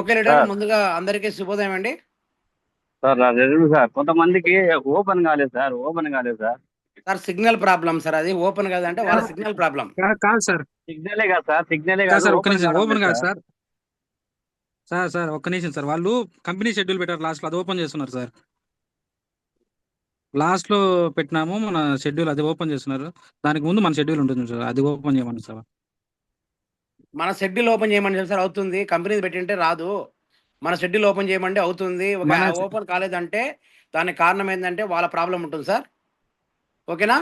Okay leader, sir ముందుగా అందరికీ శుభోదయం అండి. సార్ నా రెజ్యూమ్ సార్ కొంతమందికి ఓపెన్ కాలేదు sir. Sir signal problem sir, అది ఓపెన్ కాదంటే వాళ్ళ సిగ్నల్ ప్రాబ్లం. కాదు సార్. సిగ్నలే కాదు కాదు సార్, ఒక్క ఓపెన్ నిమిషం. కావడం ఓపెన్ లేదు కాదు సార్. సార్. సార్ ఒక్క నిమిషం సార్. వాళ్ళు కంపెనీ షెడ్యూల్ పెట్టారు లాస్ట్ లో, అది ఓపెన్ చేస్తున్నారు సార్. లాస్ట్ లో పెట్టినాము మన షెడ్యూల్, అది ఓపెన్ చేస్తున్నారు. దానికి ముందు మన షెడ్యూల్ ఉంటుంది సార్, అది ఓపెన్ చేయమని సార్. మన షెడ్యూల్ ఓపెన్ చేయమని చెప్పి సార్ అవుతుంది, కంపెనీ పెట్టింటే రాదు. మన షెడ్యూల్ ఓపెన్ చేయమంటే అవుతుంది. ఒక మన ఓపెన్ కాలేదంటే దానికి కారణం ఏంటంటే వాళ్ళ ప్రాబ్లం ఉంటుంది సార్. ఓకేనా?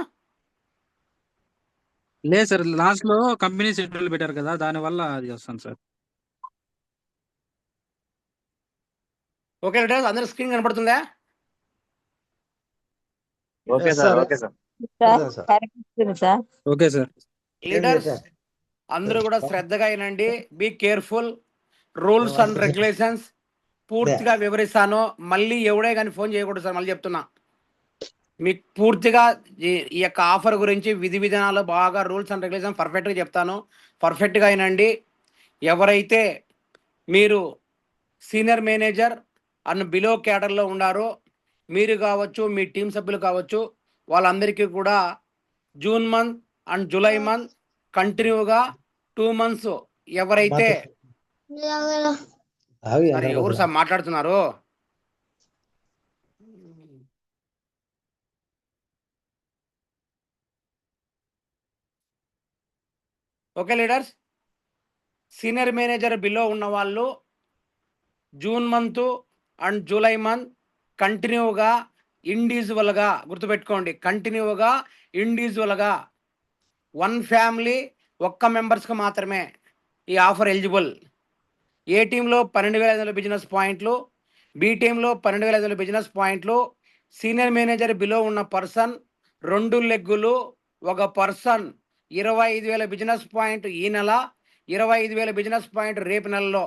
లేదు సార్, లాస్ట్ లో కంపెనీ షెడ్యూల్ పెట్టారు కదా, దాని వల్ల అది వస్తాను సార్. ఓకే లీడర్, అందరి స్క్రీన్ కనపడుతుందా? Okay sir, okay sir. Sir okay sir. Leaders అందరూ కూడా శ్రద్ధగా వినండి. Be careful. Rules and regulations పూర్తిగా వివరిస్తాను. మళ్ళీ ఎవడే కానీ ఫోన్ చేయకూడదు సార్, మళ్ళీ చెప్తున్నా. మీకు పూర్తిగా ఈ యొక్క ఆఫర్ గురించి విధి విధానాలు బాగా రూల్స్ అండ్ రెగ్యులేషన్ పర్ఫెక్ట్గా చెప్తాను. పర్ఫెక్ట్గా వినండి. ఎవరైతే మీరు సీనియర్ మేనేజర్ అండ్ బిలో క్యాడర్లో ఉన్నారో, మీరు కావచ్చు, మీ టీం సభ్యులు కావచ్చు, వాళ్ళందరికీ కూడా June month and July month కంటిన్యూగా 2 months ఎవరైతే ఎవరు సార్ మాట్లాడుతున్నారు? Okay leaders, senior manager below ఉన్న వాళ్ళు June month and July month కంటిన్యూగా ఇండివిజువల్గా గుర్తుపెట్టుకోండి, కంటిన్యూగా ఇండివిజువల్గా 1 ఫ్యామిలీ ఒక్క మెంబర్స్కి మాత్రమే ఈ ఆఫర్ ఎలిజిబుల్. ఏ టీంలో 12,500 బిజినెస్ పాయింట్లు, బి టీంలో 12,500 బిజినెస్ పాయింట్లు. సీనియర్ మేనేజర్ బిలో ఉన్న పర్సన్ 2 లెగ్గులు, ఒక పర్సన్ 25,000 బిజినెస్ పాయింట్ ఈ నెల, 25,000 బిజినెస్ పాయింట్ రేపు నెలలో.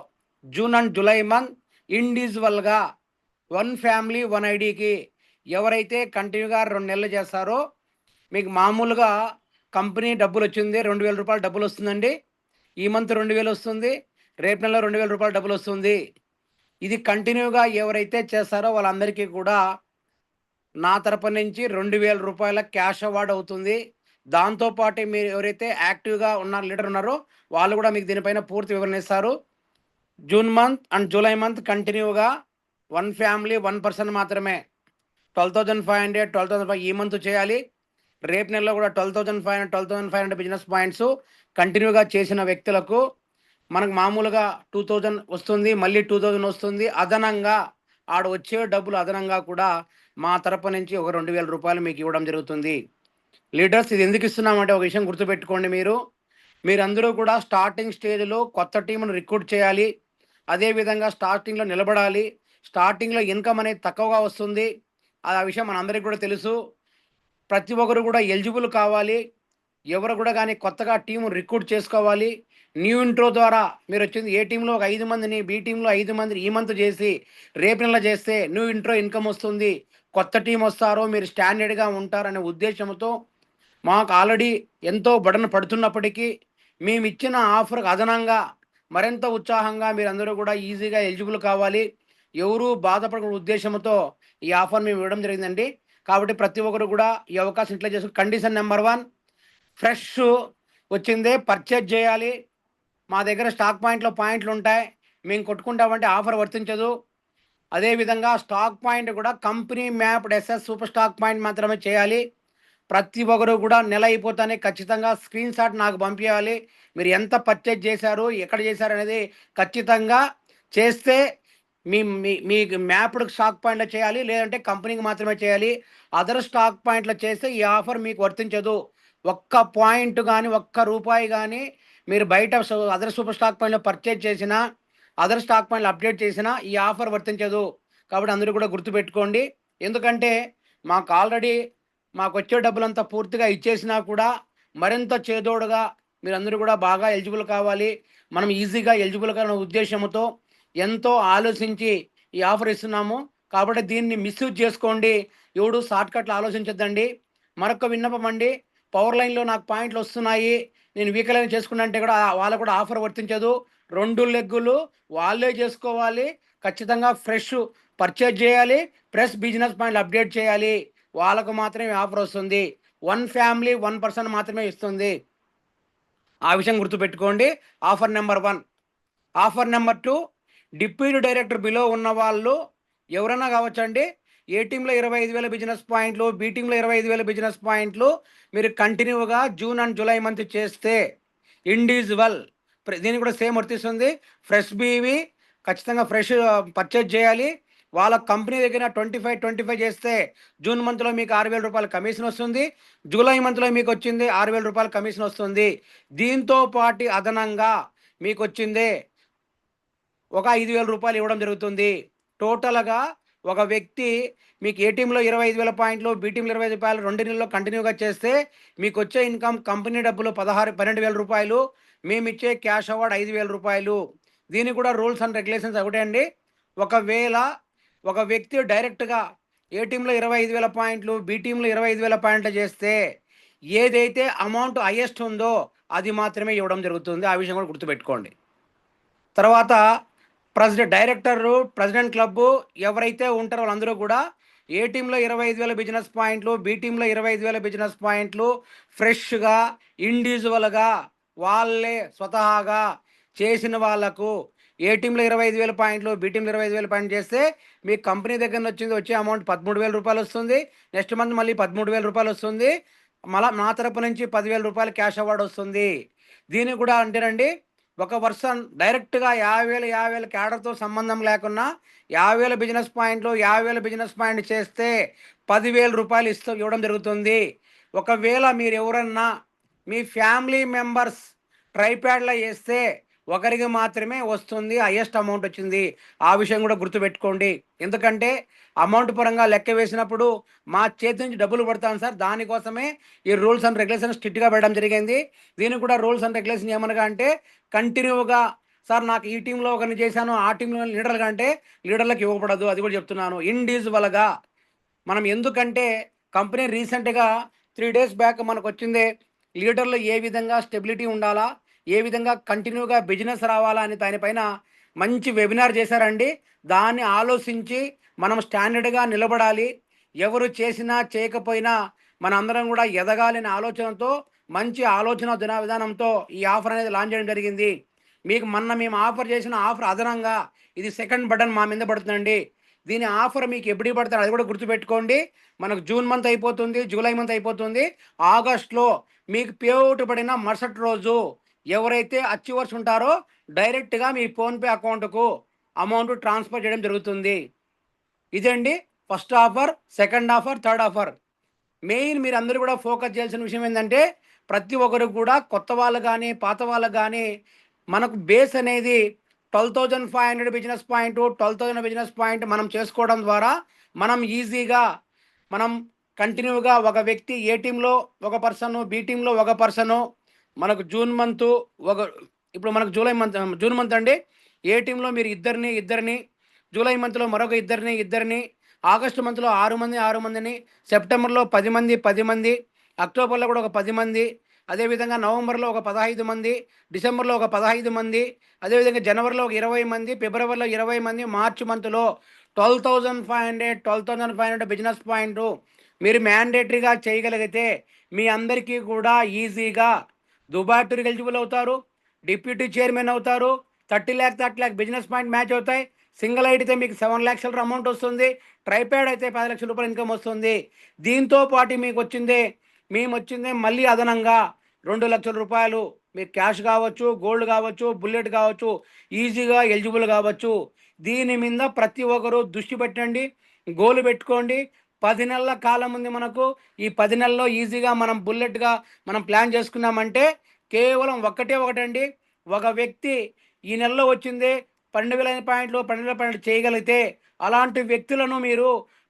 జూన్ అండ్ జూలై మంత్ ఇండివిజువల్గా 1 ఫ్యామిలీ 1 ఐడికి ఎవరైతే కంటిన్యూగా 2 నెలలు చేస్తారో, మీకు మామూలుగా కంపెనీ డబ్బులు వచ్చింది 2,000 రూపాయలు డబ్బులు వస్తుందండి. ఈ మంత్ 2,000 వస్తుంది, రేపు నెలలో 2,000 రూపాయలు డబ్బులు వస్తుంది. ఇది కంటిన్యూగా ఎవరైతే చేస్తారో వాళ్ళందరికీ కూడా నా తరపు నుంచి 2,000 రూపాయల క్యాష్ అవార్డ్ అవుతుంది. దాంతోపాటు మీరు ఎవరైతే యాక్టివ్గా ఉన్న లీడర్ ఉన్నారో వాళ్ళు కూడా మీకు దీనిపైన పూర్తి వివరణ ఇస్తారు. June month and July month కంటిన్యూగా 1 ఫ్యామిలీ 1 పర్సన్ మాత్రమే 12,500 12,500 ఈ మంత్ చేయాలి. రేపు నెలలో కూడా 12,500 12,500 బిజినెస్ పాయింట్స్ కంటిన్యూగా చేసిన వ్యక్తులకు మనకు మామూలుగా 2,000 వస్తుంది, మళ్ళీ 2,000 వస్తుంది. అదనంగా ఆడ వచ్చే డబ్బులు అదనంగా కూడా మా తరపు నుంచి ఒక 2,000 రూపాయలు మీకు ఇవ్వడం జరుగుతుంది. లీడర్స్, ఇది ఎందుకు ఇస్తున్నామంటే ఒక విషయం గుర్తుపెట్టుకోండి. మీరందరూ కూడా స్టార్టింగ్ స్టేజ్లో కొత్త టీంను రిక్రూట్ చేయాలి. అదేవిధంగా స్టార్టింగ్లో నిలబడాలి. స్టార్టింగ్లో ఇన్కమ్ అనేది తక్కువగా వస్తుంది, ఆ విషయం మనందరికీ కూడా తెలుసు. ప్రతి ఒక్కరు కూడా ఎలిజిబుల్ కావాలి. ఎవరు కూడా కానీ కొత్తగా టీము రిక్రూట్ చేసుకోవాలి. న్యూ ఇంట్రో ద్వారా మీరు వచ్చింది ఏ టీంలో ఒక 5 మందిని, బి టీంలో 5 మందిని ఈ మంత్ చేసి రేపు నెల చేస్తే న్యూ ఇంట్రో ఇన్కమ్ వస్తుంది. కొత్త టీం వస్తారో మీరు స్టాండర్డ్గా ఉంటారనే ఉద్దేశంతో మాకు ఆల్రెడీ ఎంతో బడన పడుతున్నప్పటికీ మేము ఇచ్చిన ఆఫర్కి అదనంగా మరింత ఉత్సాహంగా మీరందరూ కూడా ఈజీగా ఎలిజిబుల్ కావాలి, ఎవరు బాధపడకూడని ఉద్దేశంతో ఈ ఆఫర్ మేము ఇవ్వడం జరిగిందండి. కాబట్టి ప్రతి ఒక్కరు కూడా ఈ అవకాశం ఇట్లా చేసుకుని, కండిషన్ నెంబర్ 1 ఫ్రెష్ వచ్చిందే పర్చేజ్ చేయాలి. మా దగ్గర స్టాక్ పాయింట్లు ఉంటాయి, మేము కొట్టుకుంటామంటే ఆఫర్ వర్తించదు. అదేవిధంగా స్టాక్ పాయింట్ కూడా company mapped SS super stock point మాత్రమే చేయాలి. ప్రతి ఒక్కరు కూడా నెల అయిపోతానే ఖచ్చితంగా స్క్రీన్ షాట్ నాకు పంపించాలి. మీరు ఎంత పర్చేజ్ చేశారు, ఎక్కడ చేశారు అనేది ఖచ్చితంగా చేస్తే మీకు మ్యాప్డ్ స్టాక్ పాయింట్లో చేయాలి, లేదంటే కంపెనీకి మాత్రమే చేయాలి. అదర్ స్టాక్ పాయింట్లో చేస్తే ఈ ఆఫర్ మీకు వర్తించదు. ఒక్క పాయింట్ కానీ, ఒక్క రూపాయి కానీ మీరు బయట అదర్ సూపర్ స్టాక్ పాయింట్లో పర్చేజ్ చేసినా, అదర్ స్టాక్ పాయింట్లు అప్డేట్ చేసినా ఈ ఆఫర్ వర్తించదు. కాబట్టి అందరూ కూడా గుర్తుపెట్టుకోండి. ఎందుకంటే మాకు వచ్చే డబ్బులంతా పూర్తిగా ఇచ్చేసినా కూడా మరింత చేదోడుగా మీరందరూ కూడా బాగా ఎలిజిబుల్ కావాలి, మనం ఈజీగా ఎలిజిబుల్ కావాలనే ఉద్దేశంతో ఎంతో ఆలోచించి ఈ ఆఫర్ ఇస్తున్నాము. కాబట్టి దీన్ని మిస్యూజ్ చేసుకోండి, ఎవడు షార్ట్కట్లు ఆలోచించొద్దండి. మరొక విన్నపం అండి, పవర్ లైన్లో నాకు పాయింట్లు వస్తున్నాయి, నేను వీకలైన్ చేసుకున్నా అంటే కూడా వాళ్ళకు కూడా ఆఫర్ వర్తించదు. 2 లెగ్గులు వాళ్ళే చేసుకోవాలి. ఖచ్చితంగా ఫ్రెష్ పర్చేజ్ చేయాలి. ప్లస్ బిజినెస్ పాయింట్లు అప్డేట్ చేయాలి. వాళ్ళకు మాత్రమే ఆఫర్ వస్తుంది. 1 ఫ్యామిలీ 1 పర్సన్ మాత్రమే ఇస్తుంది. ఆ విషయం గుర్తుపెట్టుకోండి. Offer number 1. Offer number 2, deputy director below ఉన్న వాళ్ళు ఎవరైనా కావచ్చండి. ఏ టీంలో 25,000 బిజినెస్ పాయింట్లు, బి టీంలో 25,000 బిజినెస్ పాయింట్లు మీరు కంటిన్యూగా జూన్ అండ్ జూలై మంత్ చేస్తే ఇండివిజువల్ దీనికి కూడా సేమ్ వర్తిస్తుంది. ఫ్రెష్ బీవి ఖచ్చితంగా ఫ్రెష్ పర్చేజ్ చేయాలి. వాళ్ళ కంపెనీ దగ్గర 25 చేస్తే జూన్ మంత్లో మీకు 6,000 రూపాయల కమిషన్ వస్తుంది. జూలై మంత్లో మీకు వచ్చింది 6,000 రూపాయల కమిషన్ వస్తుంది. దీంతో పాటు అదనంగా మీకు వచ్చిందే ఒక 5,000 రూపాయలు ఇవ్వడం జరుగుతుంది. టోటల్గా ఒక వ్యక్తి మీకు ఏ టీంలో 25,000 పాయింట్లు, బి టీంలో 25 రూపాయలు 2 నెలల్లో కంటిన్యూగా చేస్తే మీకు వచ్చే ఇన్కమ్ కంపెనీ డబ్బులు 12,000 రూపాయలు, మేము ఇచ్చే క్యాష్ అవార్డ్ 5,000 రూపాయలు. దీనికి కూడా రూల్స్ అండ్ రెగ్యులేషన్స్ ఒకటే అండి. ఒకవేళ ఒక వ్యక్తి డైరెక్ట్గా ఏ టీంలో 25,000 పాయింట్లు, బి టీంలో 25,000 పాయింట్లు చేస్తే ఏదైతే అమౌంట్ హైయెస్ట్ ఉందో అది మాత్రమే ఇవ్వడం జరుగుతుంది. ఆ విషయం కూడా గుర్తుపెట్టుకోండి. తర్వాత ప్రెసిడెంట్ క్లబ్బు ఎవరైతే ఉంటారో వాళ్ళందరూ కూడా ఏ టీంలో 25,000 బిజినెస్ పాయింట్లు, బి టీంలో 25,000 బిజినెస్ పాయింట్లు ఫ్రెష్గా ఇండివిజువల్గా వాళ్ళే స్వతహాగా చేసిన వాళ్ళకు ఏ టీంలో 25,000 పాయింట్లు, బి టీంలో 25,000 పాయింట్లు చేస్తే మీ కంపెనీ దగ్గర వచ్చే అమౌంట్ 13,000 రూపాయలు వస్తుంది. నెక్స్ట్ మంత్ మళ్ళీ 13,000 రూపాయలు వస్తుంది. మళ్ళీ నా తరపు నుంచి 10,000 రూపాయలు క్యాష్ అవార్డు వస్తుంది. దీనికి కూడా అంటేనండి, ఒక పర్సన్ డైరెక్ట్గా 50,000 క్యాడర్తో సంబంధం లేకుండా 50,000 బిజినెస్ పాయింట్లు 50,000 బిజినెస్ పాయింట్ చేస్తే 10,000 రూపాయలు ఇవ్వడం జరుగుతుంది. ఒకవేళ మీరు ఎవరన్నా మీ ఫ్యామిలీ మెంబర్స్ ట్రైప్యాడ్లో వేస్తే ఒకరికి మాత్రమే వస్తుంది, హైయెస్ట్ అమౌంట్ వచ్చింది. ఆ విషయం కూడా గుర్తుపెట్టుకోండి. ఎందుకంటే అమౌంట్ పరంగా లెక్క వేసినప్పుడు మా చేతి నుంచి డబ్బులు పడతాను సార్, దానికోసమే ఈ రూల్స్ అండ్ రెగ్యులేషన్స్ స్ట్రిక్ట్గా పెట్టడం జరిగింది. దీనికి కూడా రూల్స్ అండ్ రెగ్యులేషన్ ఏమనగా అంటే కంటిన్యూగా సార్ నాకు ఈ టీంలో ఒకరిని చేశాను, ఆ టీంలో లీడర్గా అంటే లీడర్లకు ఇవ్వకూడదు. అది కూడా చెప్తున్నాను. ఇండివిజువల్గా మనం ఎందుకంటే కంపెనీ రీసెంట్గా 3 డేస్ బ్యాక్ మనకు వచ్చిందే లీడర్లు ఏ విధంగా స్టెబిలిటీ ఉండాలా, ఏ విధంగా కంటిన్యూగా బిజినెస్ రావాలా అని దానిపైన మంచి వెబినార్ చేశారండి. దాన్ని ఆలోచించి మనం స్టాండర్డ్గా నిలబడాలి. ఎవరు చేసినా చేయకపోయినా మనందరం కూడా ఎదగాలని ఆలోచనతో మంచి ఆలోచన విధానంతో ఈ ఆఫర్ అనేది లాంచ్ చేయడం జరిగింది. మీకు మేము ఆఫర్ చేసిన ఆఫర్ అదనంగా ఇది సెకండ్ బటన్ మా మీద పడుతుందండి. దీని ఆఫర్ మీకు ఎప్పుడు పడుతుంది అది కూడా గుర్తుపెట్టుకోండి. మనకు జూన్ మంత్ అయిపోతుంది, జూలై మంత్ అయిపోతుంది. ఆగస్ట్లో మీకు పేఅవుట్ పడిన మరుసటి రోజు ఎవరైతే అచీవర్స్ ఉంటారో డైరెక్ట్గా మీ ఫోన్పే అకౌంట్కు అమౌంట్ ట్రాన్స్ఫర్ చేయడం జరుగుతుంది. ఇదండి first offer, second offer, third offer. Main మీరు అందరూ కూడా ఫోకస్ చేయాల్సిన విషయం ఏంటంటే ప్రతి ఒక్కరు కూడా కొత్త వాళ్ళు కానీ పాత వాళ్ళు కానీ మనకు బేస్ అనేది 12,500 బిజినెస్ పాయింట్, 12,000 బిజినెస్ పాయింట్ మనం చేసుకోవడం ద్వారా మనం ఈజీగా మనం కంటిన్యూగా ఒక వ్యక్తి ఏ టీంలో ఒక పర్సను, బి టీంలో ఒక పర్సను, మనకు ఇప్పుడు మనకు జూన్ మంత్ అండి. ఏ టీంలో మీరు ఇద్దరిని, జూలై మంత్లో మరొక ఇద్దరిని, ఆగస్టు మంత్లో 6 మందిని, సెప్టెంబర్లో 10 మంది, అక్టోబర్లో కూడా ఒక 10 మంది, అదేవిధంగా నవంబర్లో ఒక 15 మంది, డిసెంబర్లో ఒక 15 మంది, అదేవిధంగా జనవరిలో ఒక 20 మంది, ఫిబ్రవరిలో 20 మంది, మార్చి మంత్లో 12,500 బిజినెస్ పాయింట్ మీరు మ్యాండేటరీగా చేయగలిగితే మీ అందరికీ కూడా ఈజీగా దుబాయ్ టూర్కి ఎలిజిబుల్ అవుతారు, డిప్యూటీ చైర్మన్ అవుతారు, 30 lakh బిజినెస్ పాయింట్ మ్యాచ్ అవుతాయి. సింగిల్ అయితే మీకు 7 lakhs అమౌంట్ వస్తుంది. ట్రైప్యాడ్ అయితే 10 లక్షల రూపాయలు ఇన్కమ్ వస్తుంది. దీంతో పాటు మేము వచ్చిందే మళ్ళీ అదనంగా 2 లక్షల రూపాయలు మీకు క్యాష్ కావచ్చు, గోల్డ్ కావచ్చు, బుల్లెట్ కావచ్చు, ఈజీగా ఎలిజిబుల్ కావచ్చు. దీని మీద ప్రతి ఒక్కరు దృష్టి పెట్టండి, గోల్ పెట్టుకోండి. 10 నెలల కాలం ఉంది మనకు. ఈ 10 నెలల్లో ఈజీగా మనం బుల్లెట్గా మనం ప్లాన్ చేసుకున్నామంటే కేవలం ఒకటండి. ఒక వ్యక్తి ఈ నెలలో వచ్చిందే 12,000 పాయింట్లు చేయగలిగితే అలాంటి వ్యక్తులను మీరు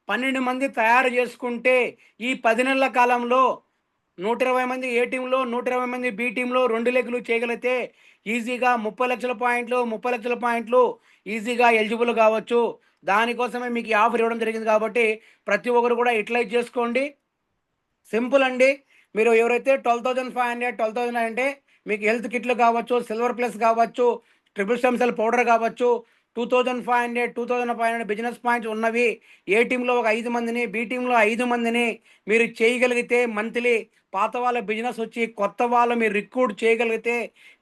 12 మంది తయారు చేసుకుంటే ఈ 10 నెలల కాలంలో 120 మంది ఏ టీంలో, 120 మంది బి టీంలో 2 లెగ్గులు చేయగలిగితే ఈజీగా 30 లక్షల పాయింట్లు ఈజీగా ఎలిజిబుల్ కావచ్చు. దానికోసమే మీకు ఈ ఆఫర్ ఇవ్వడం జరిగింది. కాబట్టి ప్రతి ఒక్కరు కూడా యూటిలైజ్ చేసుకోండి. సింపుల్ అండి. మీరు ఎవరైతే 12,500 అంటే మీకు హెల్త్ కిట్లు కావచ్చు, సిల్వర్ ప్లస్ కావచ్చు, ట్రిపుల్ స్టెమ్ సెల్ పౌడర్ కావచ్చు, 2500, 2500 బిజినెస్ పాయింట్స్ ఉన్నవి ఏ టీంలో ఒక 5 మందిని, బి టీంలో 5 మందిని మీరు చేయగలిగితే మంత్లీ పాత వాళ్ళ బిజినెస్ వచ్చి కొత్త వాళ్ళు మీరు రిక్రూట్ చేయగలిగితే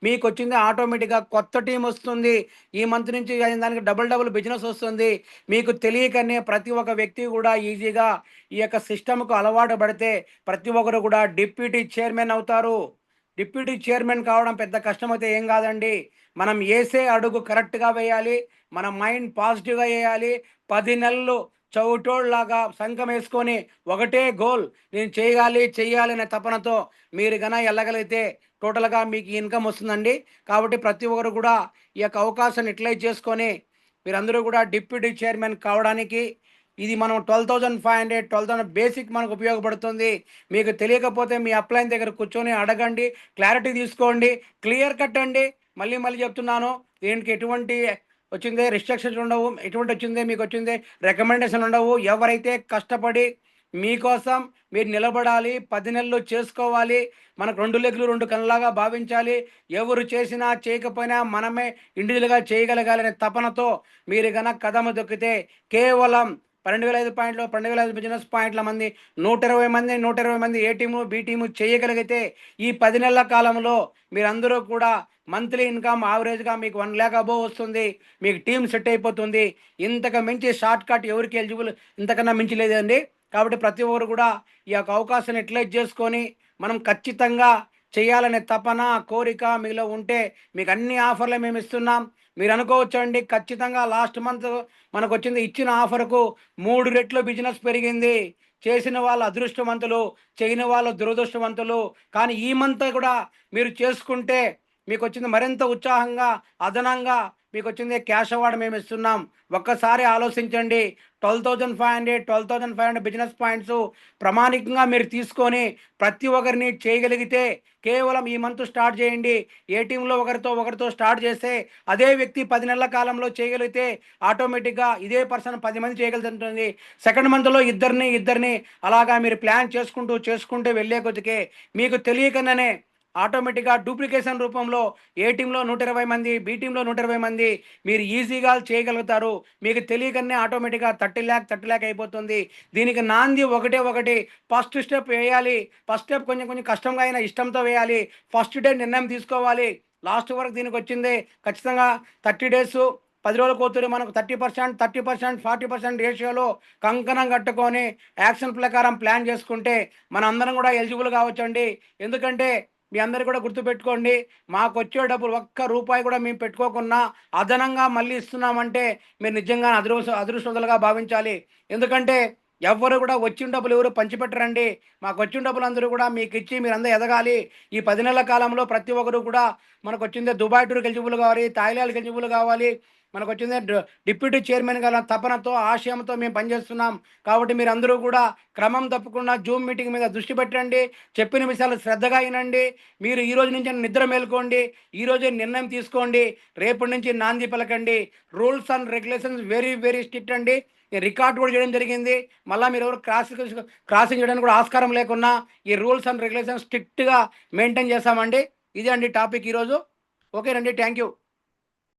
మీకు వచ్చింది ఆటోమేటిక్గా కొత్త టీం వస్తుంది. ఈ మంత్ నుంచి దానికి డబుల్ బిజినెస్ వస్తుంది. మీకు తెలియకనే ప్రతి ఒక్క వ్యక్తి కూడా ఈజీగా ఈ యొక్క సిస్టమ్కు అలవాటు పడితే ప్రతి ఒక్కరు కూడా డిప్యూటీ చైర్మన్ అవుతారు. డిప్యూటీ చైర్మన్ కావడం పెద్ద కష్టమైతే ఏం కాదండి. మనం వేసే అడుగు కరెక్ట్గా వేయాలి, మన మైండ్ పాజిటివ్గా వేయాలి. 10 నెలలు చౌటోళ్ళలాగా సంకం వేసుకొని ఒకటే గోల్, నేను చెయ్యాలి అనే తపనతో మీరు వెళ్ళగలిగితే టోటల్గా మీకు ఇన్కమ్ వస్తుందండి. కాబట్టి ప్రతి ఒక్కరు కూడా ఈ యొక్క అవకాశాన్ని యూటిలైజ్ చేసుకొని మీరందరూ కూడా డిప్యూటీ చైర్మన్ కావడానికి ఇది మనం 12,500, 12,000 బేసిక్ మనకు ఉపయోగపడుతుంది. మీకు తెలియకపోతే మీ అప్లైన్ దగ్గర కూర్చొని అడగండి, క్లారిటీ తీసుకోండి, క్లియర్ కట్ అండి. మళ్ళీ చెప్తున్నాను, దీనికి ఎటువంటి వచ్చిందే రిస్ట్రిక్షన్స్ ఉండవు, ఎటువంటి వచ్చిందే మీకు వచ్చిందే రికమెండేషన్ ఉండవు. ఎవరైతే కష్టపడి మీకోసం మీరు నిలబడాలి, 10 నెలలు చేసుకోవాలి, మనకు 2 లెగ్లు 2 కళ్ళలాగా భావించాలి. ఎవరు చేసినా చేయకపోయినా మనమే ఇండివిజువల్గా చేయగలగాలనే తపనతో మీరు కదమ దొక్కితే కేవలం 12,500 పాయింట్లు, 12,500 బిజినెస్ పాయింట్ల మంది 120 మంది ఏ టీము బి టీము చేయగలిగితే ఈ 10 నెలల కాలంలో మీరందరూ కూడా మంత్లీ ఇన్కమ్ యావరేజ్గా మీకు 1 lakh అబోవ్ వస్తుంది. మీకు టీం సెట్ అయిపోతుంది. ఇంతకు మించి షార్ట్ కట్ ఎవరికి ఎలిజిబుల్ ఇంతకన్నా మించి లేదండి. కాబట్టి ప్రతి ఒక్కరు కూడా ఈ యొక్క అవకాశాన్ని యూటిలైజ్ చేసుకొని మనం ఖచ్చితంగా చేయాలనే తపన కోరిక మీలో ఉంటే మీకు అన్ని ఆఫర్లు మేము ఇస్తున్నాం. మీరు అనుకోవచ్చు అండి, ఖచ్చితంగా లాస్ట్ మంత్ మనకు వచ్చింది ఇచ్చిన ఆఫర్కు 3 రెట్లు బిజినెస్ పెరిగింది. చేసిన వాళ్ళు అదృష్టవంతులు, చేయని వాళ్ళు దురదృష్టవంతులు. కానీ ఈ మంత్ కూడా మీరు చేసుకుంటే మీకు వచ్చింది మరింత ఉత్సాహంగా అదనంగా మీకు వచ్చింది క్యాష్ అవార్డు మేము ఇస్తున్నాం. ఒక్కసారి ఆలోచించండి. 12,500 బిజినెస్ పాయింట్స్ ప్రామాణికంగా మీరు తీసుకొని ప్రతి ఒక్కరిని చేయగలిగితే కేవలం ఈ మంత్ స్టార్ట్ చేయండి. ఏ టీంలో ఒకరితో స్టార్ట్ చేస్తే అదే వ్యక్తి 10 నెలల కాలంలో చేయగలిగితే ఆటోమేటిక్గా ఇదే పర్సన్ 10 మంది చేయగలుగుతుంది. సెకండ్ మంత్లో ఇద్దరిని అలాగా మీరు ప్లాన్ చేసుకుంటూ వెళ్ళే కొద్దికే మీకు తెలియకుండానే ఆటోమేటిక్గా డూప్లికేషన్ రూపంలో ఏ టీంలో 120 మంది, బి టీంలో 120 మంది మీరు ఈజీగా చేయగలుగుతారు. మీకు తెలియకనే ఆటోమేటిక్గా 30 lakh అయిపోతుంది. దీనికి నాంది ఒకటి ఫస్ట్ స్టెప్ వేయాలి. ఫస్ట్ స్టెప్ కొంచెం కష్టంగా అయినా ఇష్టంతో వేయాలి. ఫస్ట్ డే నిర్ణయం తీసుకోవాలి. లాస్ట్ వరకు దీనికి వచ్చింది ఖచ్చితంగా 30 days 10 రోజులు కూతురు మనకు 30%, 40% రేషియోలో కంకణం కట్టుకొని యాక్షన్ ప్రకారం ప్లాన్ చేసుకుంటే మన అందరం కూడా ఎలిజిబుల్ కావచ్చండి. ఎందుకంటే మీ అందరు కూడా గుర్తుపెట్టుకోండి, మాకు వచ్చే డబ్బులు ఒక్క రూపాయి కూడా మేము పెట్టుకోకుండా అదనంగా మళ్ళీ ఇస్తున్నామంటే మీరు నిజంగా అదృష్టవంతులుగా భావించాలి. ఎందుకంటే ఎవ్వరు కూడా వచ్చిన డబ్బులు ఎవరు పంచిపెట్టరండి. మాకు వచ్చిన డబ్బులు అందరూ కూడా మీకు ఇచ్చి మీరు అందరూ ఎదగాలి. ఈ 10 నెలల కాలంలో ప్రతి ఒక్కరు కూడా మనకు వచ్చిందే దుబాయ్ టూర్కి ఎలిజిబుల్ కావాలి, థాయిలాండ్కి ఎలిజిబుల్ కావాలి, మనకు వచ్చిందే డిప్యూటీ చైర్మన్ గల తపనతో ఆశయంతో మేము పనిచేస్తున్నాం. కాబట్టి మీరు అందరూ కూడా క్రమం తప్పకుండా జూమ్ మీటింగ్ మీద దృష్టి పెట్టండి. చెప్పిన విషయాలు శ్రద్ధగా వినండి. మీరు ఈ రోజు నుంచి నిద్ర మేల్కోండి, ఈ రోజే నిర్ణయం తీసుకోండి, రేపటి నుంచి నాంది పలకండి. Rules and regulations very strict అండి. రికార్డ్ కూడా చేయడం జరిగింది. మళ్ళీ మీరు ఎవరు క్రాసింగ్ చేయడానికి కూడా ఆస్కారం లేకున్నా ఈ రూల్స్ అండ్ రెగ్యులేషన్స్ స్ట్రిక్ట్గా మెయింటైన్ చేస్తామండి. ఇదే అండి టాపిక్ ఈరోజు. ఓకేనండి, థ్యాంక్ యూ.